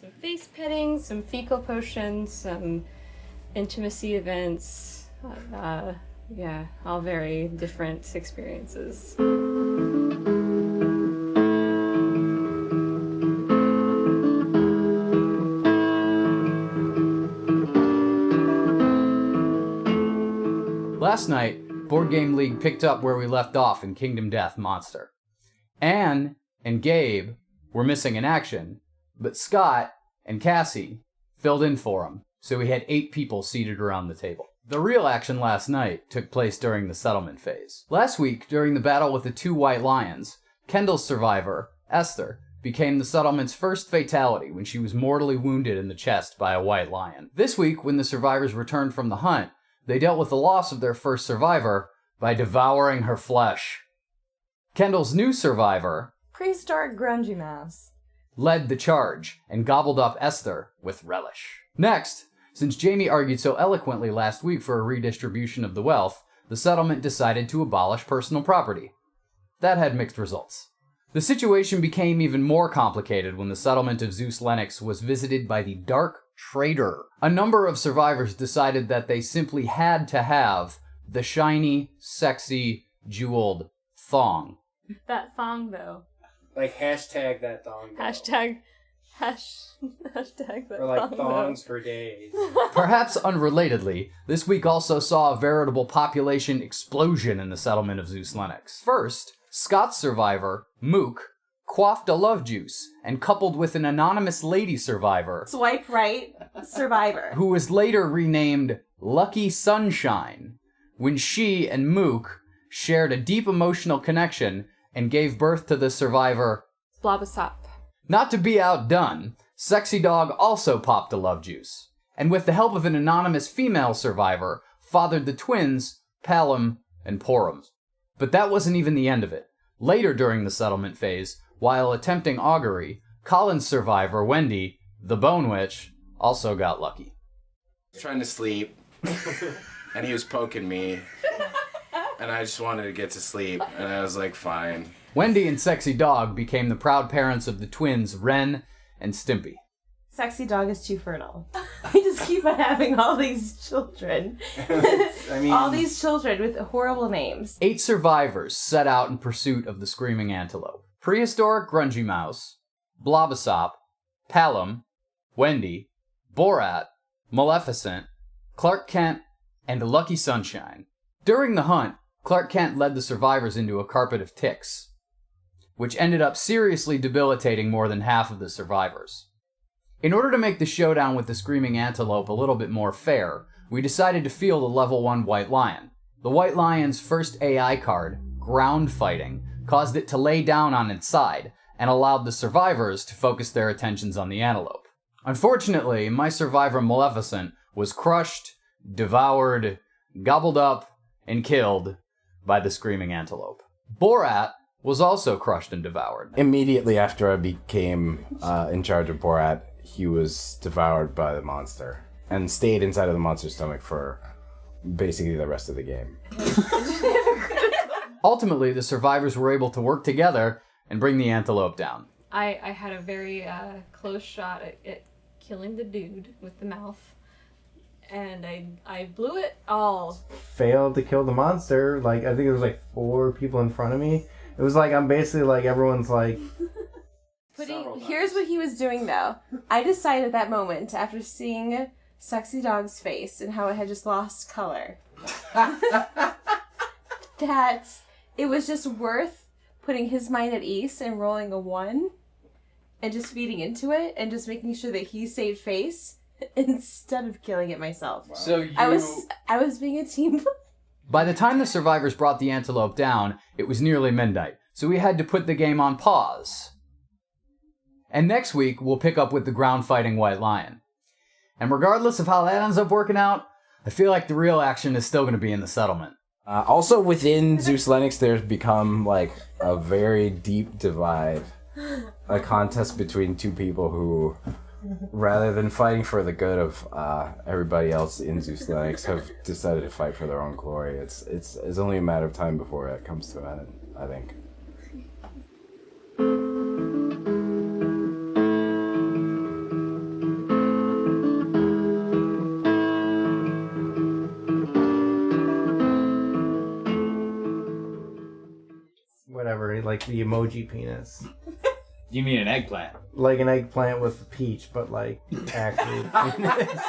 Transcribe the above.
some face petting, some fecal potions, some intimacy events. Yeah, all very different experiences. Last night, Board Game League picked up where we left off in Kingdom Death Monster. Anne and Gabe were missing in action, but Scott and Cassie filled in for them, so we had 8 people seated around the table. The real action last night took place during the settlement phase. Last week, during the battle with the 2 white lions, Kendall's survivor, Esther, became the settlement's first fatality when she was mortally wounded in the chest by a white lion. This week, when the survivors returned from the hunt, they dealt with the loss of their first survivor by devouring her flesh. Kendall's new survivor, Prehistoric Grungy Mouse, led the charge and gobbled up Esther with relish. Next, since Jamie argued so eloquently last week for a redistribution of the wealth, the settlement decided to abolish personal property. That had mixed results. The situation became even more complicated when the settlement of Zeus Lennox was visited by the Dark Traitor. A number of survivors decided that they simply had to have the shiny, sexy, jeweled thong. That thong, though. Like, hashtag that thong. Hashtag that or like thong, thongs though. for days. Perhaps unrelatedly, this week also saw a veritable population explosion in the settlement of Zeus Lennox. First, Scott's survivor, Mook, quaffed a love juice and coupled with an anonymous lady survivor, Swipe Right Survivor, who was later renamed Lucky Sunshine, when she and Mook shared a deep emotional connection and gave birth to the survivor, Blobosop. Not to be outdone, Sexy Dog also popped a love juice, and with the help of an anonymous female survivor, fathered the twins, Palom and Porum. But that wasn't even the end of it. Later during the settlement phase, while attempting augury, Colin's survivor, Wendy, the Bone Witch, also got lucky. Trying to sleep, and he was poking me, and I just wanted to get to sleep, and I was like, fine. Wendy and Sexy Dog became the proud parents of the twins, Ren and Stimpy. Sexy Dog is too fertile. We just keep on having all these children. I mean, all these children with horrible names. 8 survivors set out in pursuit of the Screaming Antelope. Prehistoric Grungy Mouse, Blobosop, Palom, Wendy, Borat, Maleficent, Clark Kent, and Lucky Sunshine. During the hunt, Clark Kent led the survivors into a carpet of ticks, which ended up seriously debilitating more than half of the survivors. In order to make the showdown with the Screaming Antelope a little bit more fair, we decided to field a level 1 White Lion. The White Lion's first AI card, Ground Fighting, caused it to lay down on its side, and allowed the survivors to focus their attentions on the antelope. Unfortunately, my survivor Maleficent was crushed, devoured, gobbled up, and killed by the Screaming Antelope. Borat was also crushed and devoured. Immediately after I became in charge of Borat, he was devoured by the monster and stayed inside of the monster's stomach for basically the rest of the game. Ultimately, the survivors were able to work together and bring the antelope down. I had a very close shot at killing the dude with the mouth, and I blew it all. Failed to kill the monster. Like, I think there was like 4 people in front of me. It was like, I'm basically like, everyone's like... Here's what he was doing, though. I decided at that moment, after seeing Sexy Dog's face and how it had just lost color, that it was just worth putting his mind at ease and rolling a 1 and just feeding into it and just making sure that he saved face instead of killing it myself. Wow. So I was being a team. By the time the survivors brought the antelope down, it was nearly midnight, so we had to put the game on pause. And next week, we'll pick up with the ground-fighting White Lion. And regardless of how that ends up working out, I feel like the real action is still going to be in the settlement. Also within Zeus Lennox, there's become like a very deep divide. A contest between 2 people who, rather than fighting for the good of everybody else in Zeus Lennox, have decided to fight for their own glory. It's only a matter of time before it comes to an end, I think. whatever, like the emoji penis. You mean an eggplant? Like an eggplant with a peach, but like actually penis.